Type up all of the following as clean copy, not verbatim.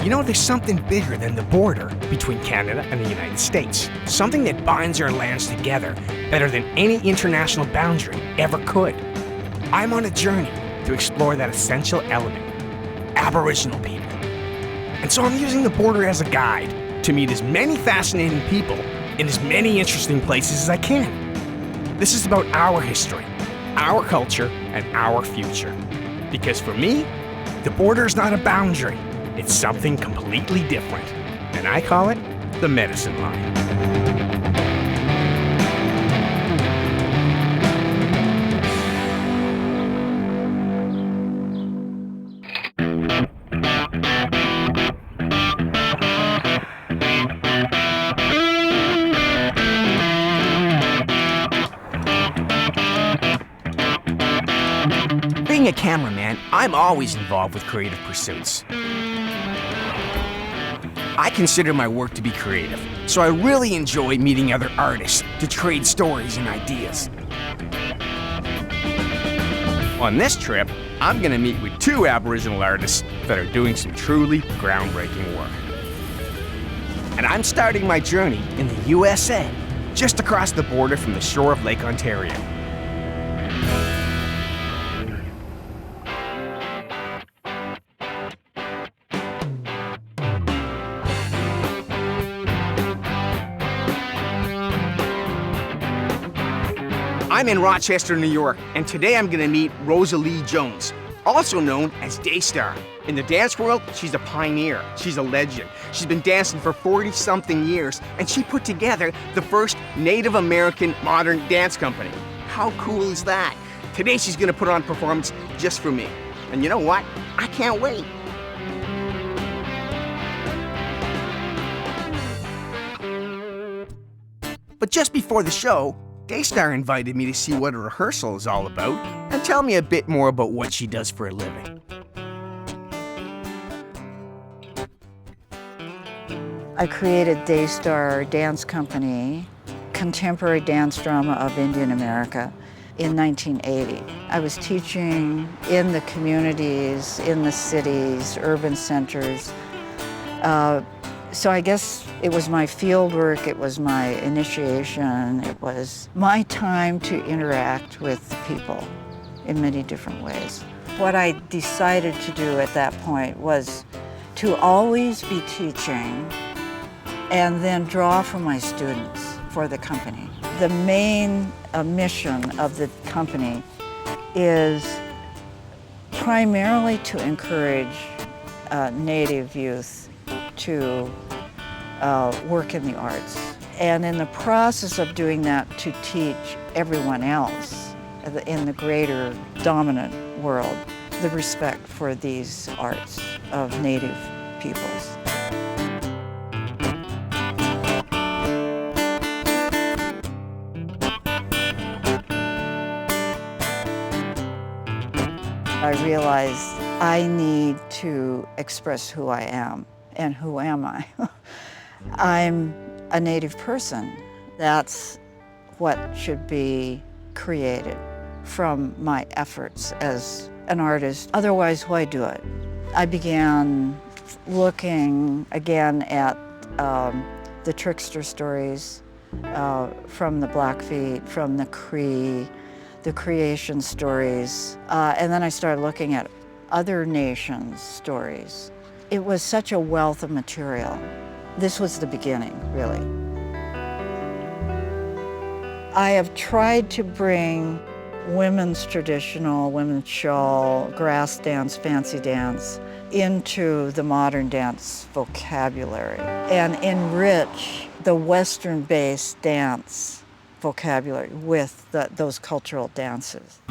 You know, there's something bigger than the border between Canada and the United States. Something that binds our lands together better than any international boundary ever could. I'm on a journey to explore that essential element, Aboriginal people. And so I'm using the border as a guide to meet as many fascinating people in as many interesting places as I can. This is about our history, our culture, and our future. Because for me, the border is not a boundary. It's something completely different, and I call it the medicine line. Being a cameraman, I'm always involved with creative pursuits. I consider my work to be creative, so I really enjoy meeting other artists to trade stories and ideas. On this trip, I'm going to meet with 2 Aboriginal artists that are doing some truly groundbreaking work. And I'm starting my journey in the USA, just across the border from the shore of Lake Ontario. I'm in Rochester, New York, and today I'm going to meet Rosalie Jones, also known as Daystar. In the dance world, she's a pioneer. She's a legend. She's been dancing for 40-something years, and she put together the first Native American modern dance company. How cool is that? Today she's going to put on a performance just for me. And you know what? I can't wait. But just before the show, Daystar invited me to see what a rehearsal is all about and tell me a bit more about what she does for a living. I created Daystar Dance Company, contemporary dance drama of Indian America, in 1980. I was teaching in the communities, in the cities, urban centers. So I guess it was my field work, it was my initiation, it was my time to interact with people in many different ways. What I decided to do at that point was to always be teaching and then draw from my students for the company. The main mission of the company is primarily to encourage Native youth to work in the arts. And in the process of doing that, to teach everyone else in the greater dominant world the respect for these arts of Native peoples. I realized I need to express who I am. And who am I? I'm a Native person. That's what should be created from my efforts as an artist. Otherwise, why do it? I began looking again at the trickster stories from the Blackfeet, from the Cree, the creation stories, and then I started looking at other nations' stories. It was such a wealth of material. This was the beginning, really. I have tried to bring women's traditional, women's shawl, grass dance, fancy dance into the modern dance vocabulary and enrich the Western-based dance vocabulary with those cultural dances.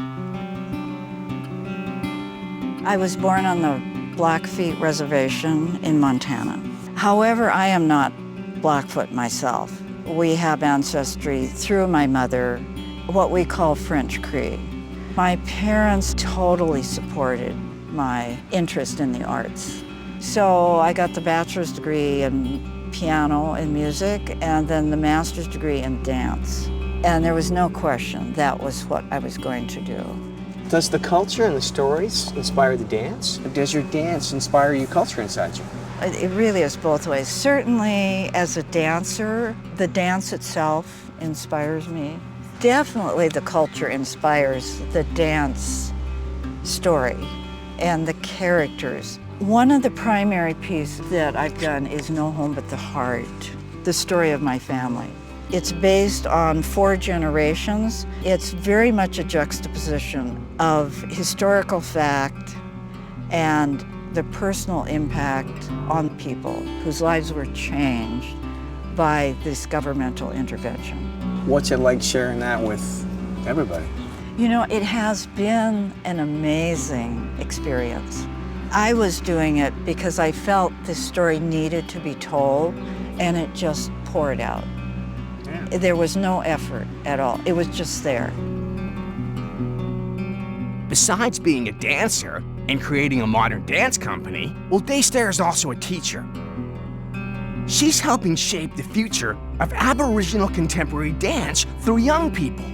I was born on the Blackfeet Reservation in Montana. However, I am not Blackfoot myself. We have ancestry through my mother, what we call French Cree. My parents totally supported my interest in the arts. So I got the bachelor's degree in piano and music, and then the master's degree in dance. And there was no question that was what I was going to do. Does the culture and the stories inspire the dance? Or does your dance inspire your culture inside you? It really is both ways. Certainly, as a dancer, the dance itself inspires me. Definitely the culture inspires the dance story and the characters. One of the primary pieces that I've done is No Home But the Heart, the story of my family. It's based on 4 generations. It's very much a juxtaposition of historical fact and the personal impact on people whose lives were changed by this governmental intervention. What's it like sharing that with everybody? You know, it has been an amazing experience. I was doing it because I felt this story needed to be told, and it just poured out. Yeah. There was no effort at all. It was just there. Besides being a dancer and creating a modern dance company, well, Daystar is also a teacher. She's helping shape the future of Aboriginal contemporary dance through young people.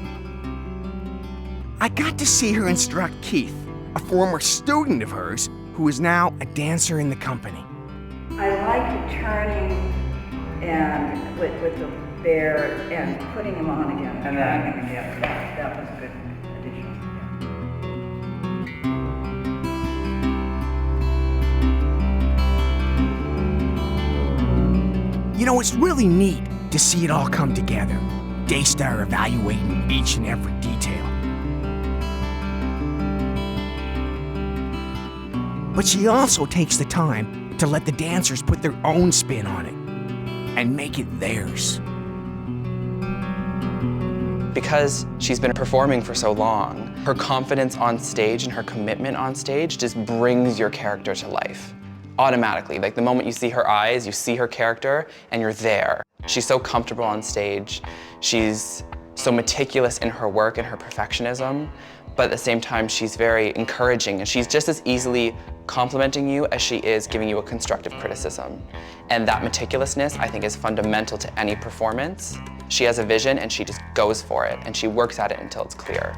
I got to see her instruct Keith, a former student of hers who is now a dancer in the company. I like turning and with the bear and putting him on again. And then, yeah, that was a good addition. You know, it's really neat to see it all come together. Daystar evaluating each and every detail. But she also takes the time to let the dancers put their own spin on it and make it theirs. Because she's been performing for so long, her confidence on stage and her commitment on stage just brings your character to life. Automatically, like the moment you see her eyes, you see her character, and you're there. She's so comfortable on stage. She's so meticulous in her work and her perfectionism, but at the same time, she's very encouraging, and she's just as easily complimenting you as she is giving you a constructive criticism. And that meticulousness, I think, is fundamental to any performance. She has a vision, and she just goes for it, and she works at it until it's clear.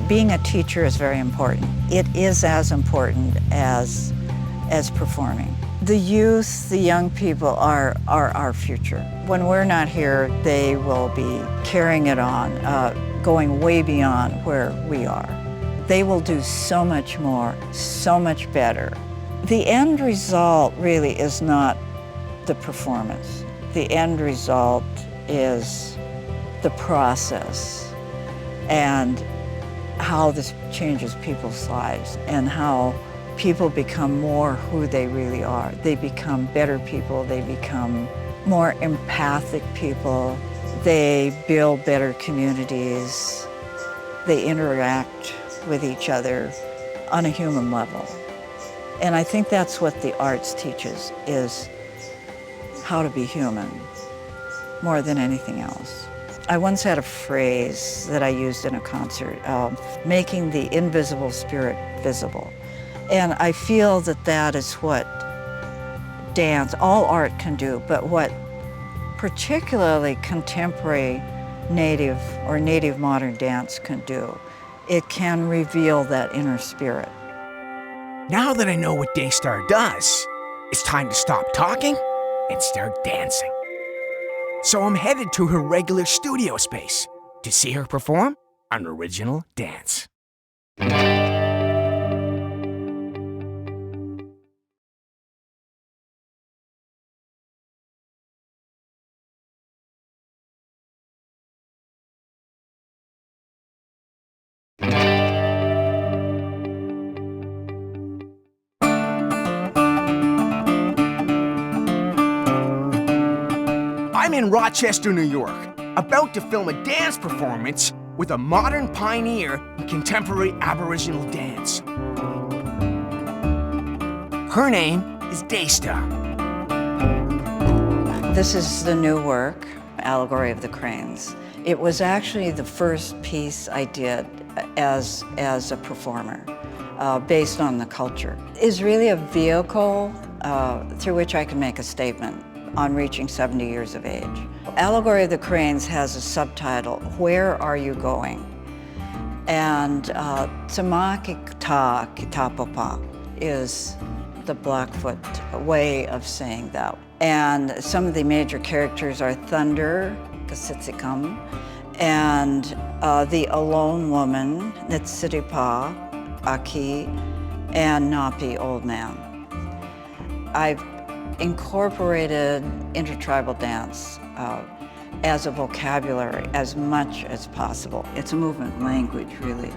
Being a teacher is very important. It is as important as performing. The youth, the young people are our future. When we're not here, they will be carrying it on, going way beyond where we are. They will do so much more, so much better. The end result really is not the performance. The end result is the process and how this changes people's lives and how people become more who they really are. They become better people, they become more empathic people, they build better communities, they interact with each other on a human level. And I think that's what the arts teaches, is how to be human more than anything else. I once had a phrase that I used in a concert, making the invisible spirit visible. And I feel that that is what dance, all art can do, but what particularly contemporary native or native modern dance can do. It can reveal that inner spirit. Now that I know what Daystar does, it's time to stop talking and start dancing. So I'm headed to her regular studio space to see her perform an original dance. I'm in Rochester, New York, about to film a dance performance with a modern pioneer in contemporary Aboriginal dance. Her name is Daystar. This is the new work, Allegory of the Cranes. It was actually the first piece I did as a performer. based on the culture, is really a vehicle through which I can make a statement on reaching 70 years of age. Allegory of the Cranes has a subtitle, Where Are You Going? And Tsamaki Ta Kitapapa is the Blackfoot way of saying that. And some of the major characters are Thunder, Kasitsikam, and the Alone Woman, Nitsiripa, Aki, and Napi, Old Man. I've incorporated intertribal dance as a vocabulary as much as possible. It's a movement language, really.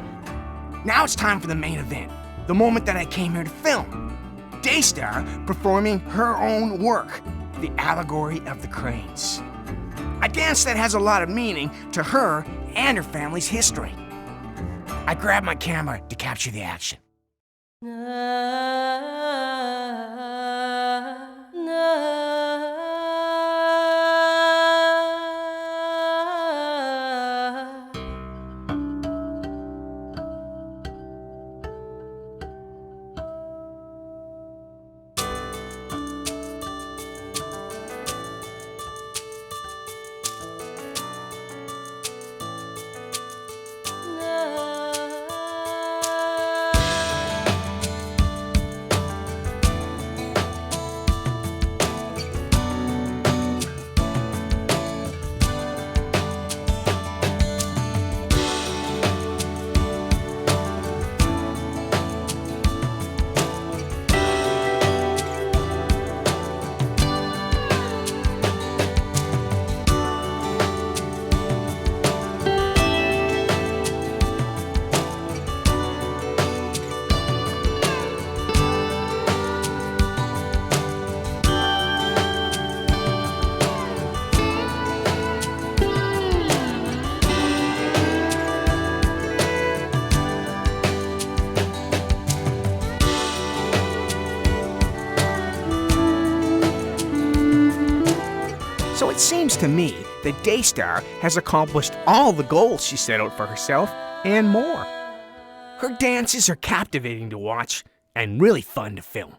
Now it's time for the main event, the moment that I came here to film. Daystar performing her own work, the Allegory of the Cranes. A dance that has a lot of meaning to her and her family's history. I grabbed my camera to capture the action. So it seems to me that Daystar has accomplished all the goals she set out for herself and more. Her dances are captivating to watch and really fun to film.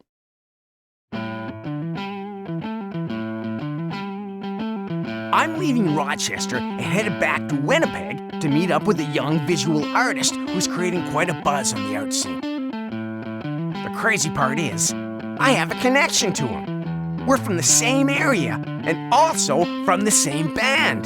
I'm leaving Rochester and headed back to Winnipeg to meet up with a young visual artist who's creating quite a buzz on the art scene. The crazy part is, I have a connection to him. We're from the same area and also from the same band.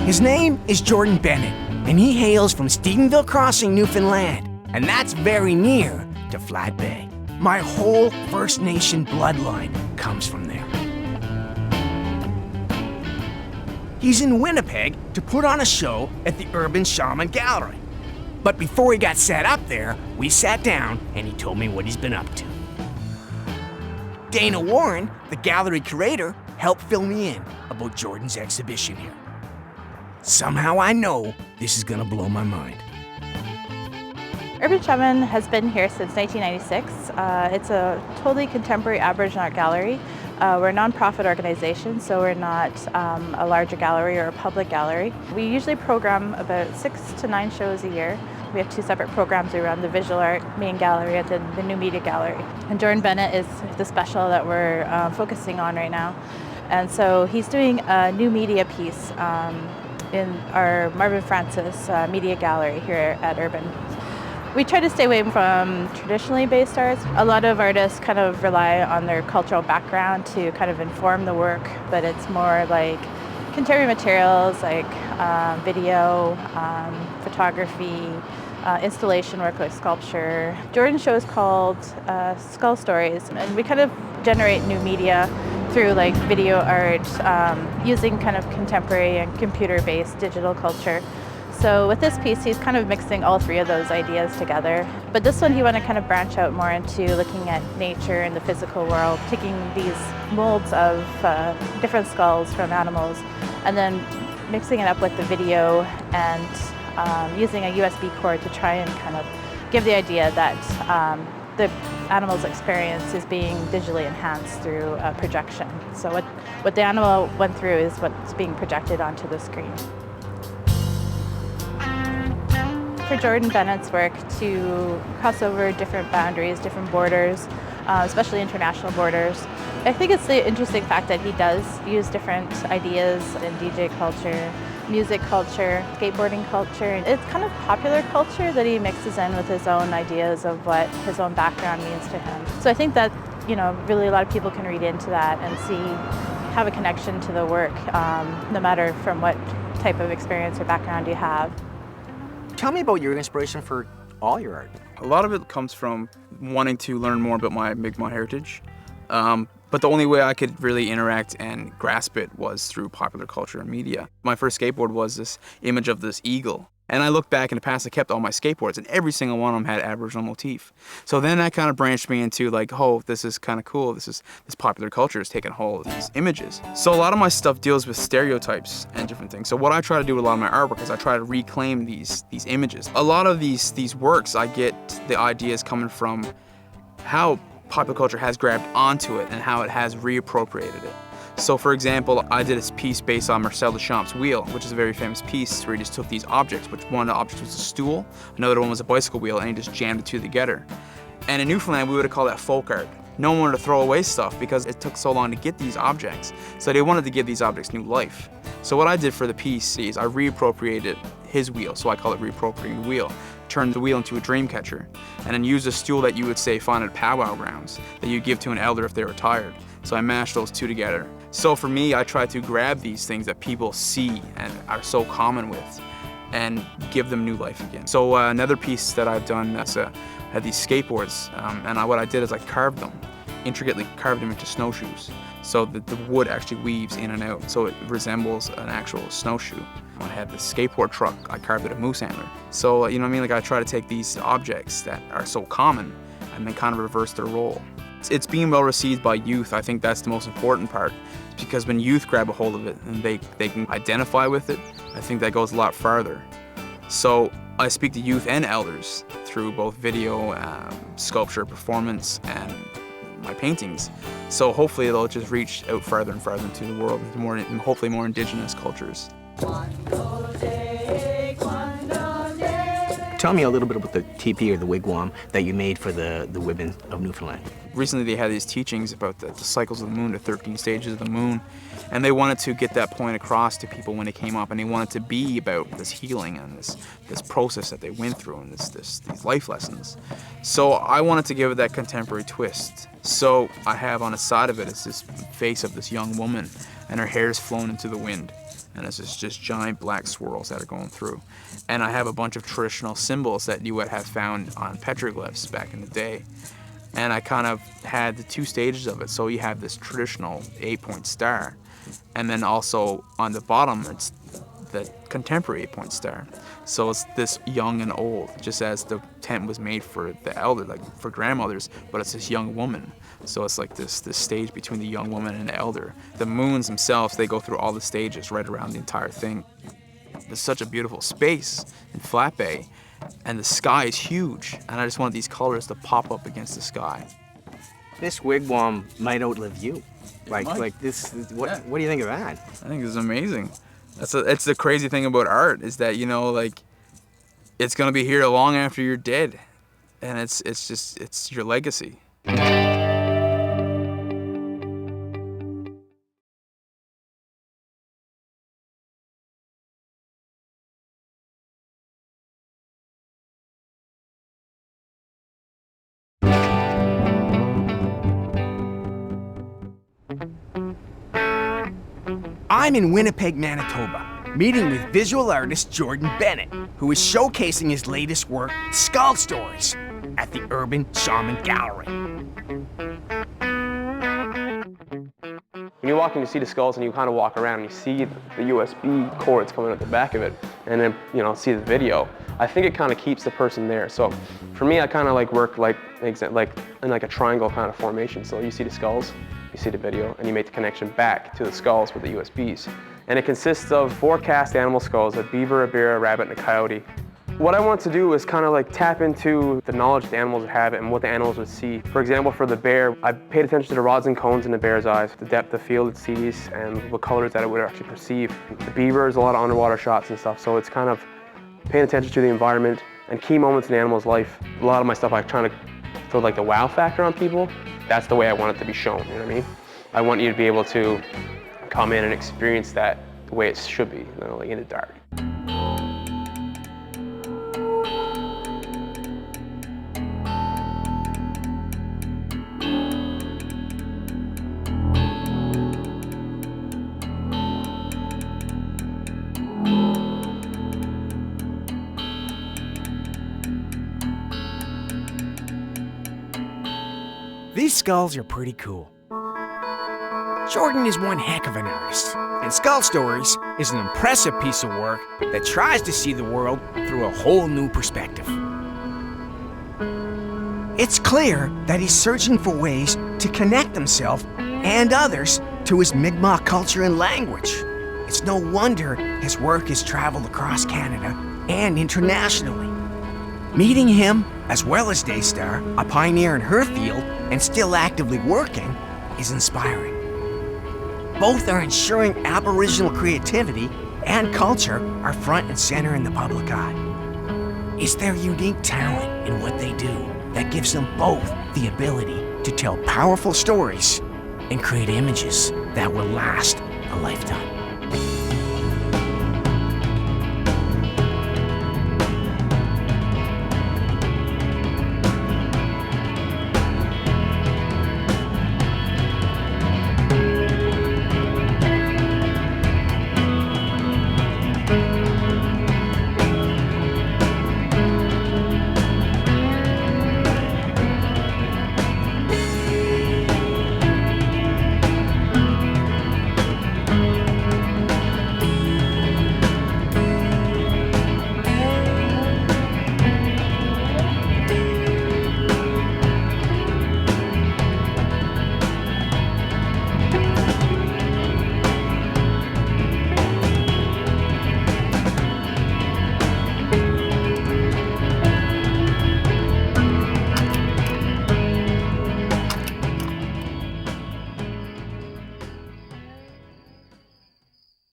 His name is Jordan Bennett, and he hails from Stephenville Crossing, Newfoundland, and that's very near to Flat Bay. My whole First Nation bloodline comes from there. He's in Winnipeg to put on a show at the Urban Shaman Gallery. But before he got set up there, we sat down and he told me what he's been up to. Dana Warren, the gallery curator, helped fill me in about Jordan's exhibition here. Somehow I know this is gonna blow my mind. Urban Shaman has been here since 1996. It's a totally contemporary Aboriginal art gallery. We're a non-profit organization, so we're not a larger gallery or a public gallery. We usually program about 6 to 9 shows a year. We have 2 separate programs. We run the visual art main gallery and then the new media gallery. And Jordan Bennett is the special that we're focusing on right now. And so he's doing a new media piece in our Marvin Francis media gallery here at Urban. We try to stay away from traditionally based arts. A lot of artists kind of rely on their cultural background to kind of inform the work, but it's more like contemporary materials like video, photography, installation work like sculpture. Jordan's show is called Skull Stories, and we kind of generate new media through like video art using kind of contemporary and computer-based digital culture. So with this piece, he's kind of mixing all 3 of those ideas together. But this one, he wanted to kind of branch out more into looking at nature and the physical world, taking these molds of different skulls from animals, and then mixing it up with the video and using a USB cord to try and kind of give the idea that the animal's experience is being digitally enhanced through projection. So what the animal went through is what's being projected onto the screen. for Jordan Bennett's work to cross over different boundaries, different borders, especially international borders. I think it's the interesting fact that he does use different ideas in DJ culture, music culture, skateboarding culture. It's kind of popular culture that he mixes in with his own ideas of what his own background means to him. So I think that, really a lot of people can read into that and have a connection to the work, no matter from what type of experience or background you have. Tell me about your inspiration for all your art. A lot of it comes from wanting to learn more about my Mi'kmaq heritage. But the only way I could really interact and grasp it was through popular culture and media. My first skateboard was this image of this eagle. And I looked back in the past, I kept all my skateboards, and every single one of them had Aboriginal motif. So then that kind of branched me into like, oh, this is kind of cool. This popular culture is taking hold of these images. So a lot of my stuff deals with stereotypes and different things. So what I try to do with a lot of my artwork is I try to reclaim these images. A lot of these works, I get the ideas coming from how popular culture has grabbed onto it and how it has reappropriated it. So for example, I did a piece based on Marcel Duchamp's wheel, which is a very famous piece where he just took these objects, which one of the objects was a stool, another one was a bicycle wheel, and he just jammed the two together. And in Newfoundland, we would have called that folk art. No one wanted to throw away stuff because it took so long to get these objects. So they wanted to give these objects new life. So what I did for the piece is I reappropriated his wheel, so I call it reappropriating the wheel. Turned the wheel into a dream catcher, and then used a stool that you would say find at powwow grounds that you give to an elder if they were retired. So I mashed those two together. So for me, I try to grab these things that people see and are so common with and give them new life again. So another piece that I've done that's had these skateboards, and what I did is I carved them, intricately carved them into snowshoes. So that the wood actually weaves in and out, so it resembles an actual snowshoe. I had the skateboard truck, I carved it a moose antler. So, you know what I mean? Like I try to take these objects that are so common and then kind of reverse their role. It's being well received by youth. I think that's the most important part, because when youth grab a hold of it and they can identify with it, I think that goes a lot farther. So I speak to youth and elders through both video, sculpture, performance, and my paintings. So hopefully it'll just reach out farther and farther into the world, hopefully more indigenous cultures. Tell me a little bit about the teepee or the wigwam that you made for the women of Newfoundland. Recently they had these teachings about the cycles of the moon, the 13 stages of the moon, and they wanted to get that point across to people when it came up, and they wanted to be about this healing and this process that they went through and these life lessons. So I wanted to give it that contemporary twist. So I have on the side of it, it's this face of this young woman, and her hair is flown into the wind. And it's just giant black swirls that are going through. And I have a bunch of traditional symbols that you would have found on petroglyphs back in the day. And I kind of had the two stages of it. So you have this traditional 8-point star, and then also on the bottom, it's the contemporary 8-point star. So it's this young and old, just as the tent was made for the elder, like for grandmothers, but it's this young woman. So it's like this stage between the young woman and the elder. The moons themselves, they go through all the stages right around the entire thing. It's such a beautiful space in Flat Bay, and the sky is huge, and I just want these colors to pop up against the sky. This wigwam might outlive you. Like this, what do you think of that? I think it's amazing. It's the crazy thing about art is that, it's gonna be here long after you're dead, and it's your legacy. I'm in Winnipeg, Manitoba, meeting with visual artist Jordan Bennett, who is showcasing his latest work, Skull Stories, at the Urban Shaman Gallery. When you walk in, you see the skulls, and you kind of walk around, and you see the USB cords coming out the back of it, and then see the video. I think it kind of keeps the person there. So for me, I kind of work in a triangle kind of formation. So you see the skulls, you see the video, and you make the connection back to the skulls with the USBs. And it consists of 4 cast animal skulls: a beaver, a bear, a rabbit, and a coyote. What I want to do is kind of tap into the knowledge the animals would have and what the animals would see. For example, for the bear, I paid attention to the rods and cones in the bear's eyes, the depth of field it sees, and what colors that it would actually perceive. The beaver is a lot of underwater shots and stuff, so it's kind of paying attention to the environment and key moments in an animal's life. A lot of my stuff, I'm trying to throw like the wow factor on people. That's the way I want it to be shown, you know what I mean? I want you to be able to come in and experience that the way it should be, you know, like in the dark. These skulls are pretty cool. Jordan is one heck of an artist, and Skull Stories is an impressive piece of work that tries to see the world through a whole new perspective. It's clear that he's searching for ways to connect himself and others to his Mi'kmaq culture and language. It's no wonder his work has traveled across Canada and internationally. Meeting him, as well as Daystar, a pioneer in her field and still actively working, is inspiring. Both are ensuring Aboriginal creativity and culture are front and center in the public eye. It's their unique talent in what they do that gives them both the ability to tell powerful stories and create images that will last a lifetime.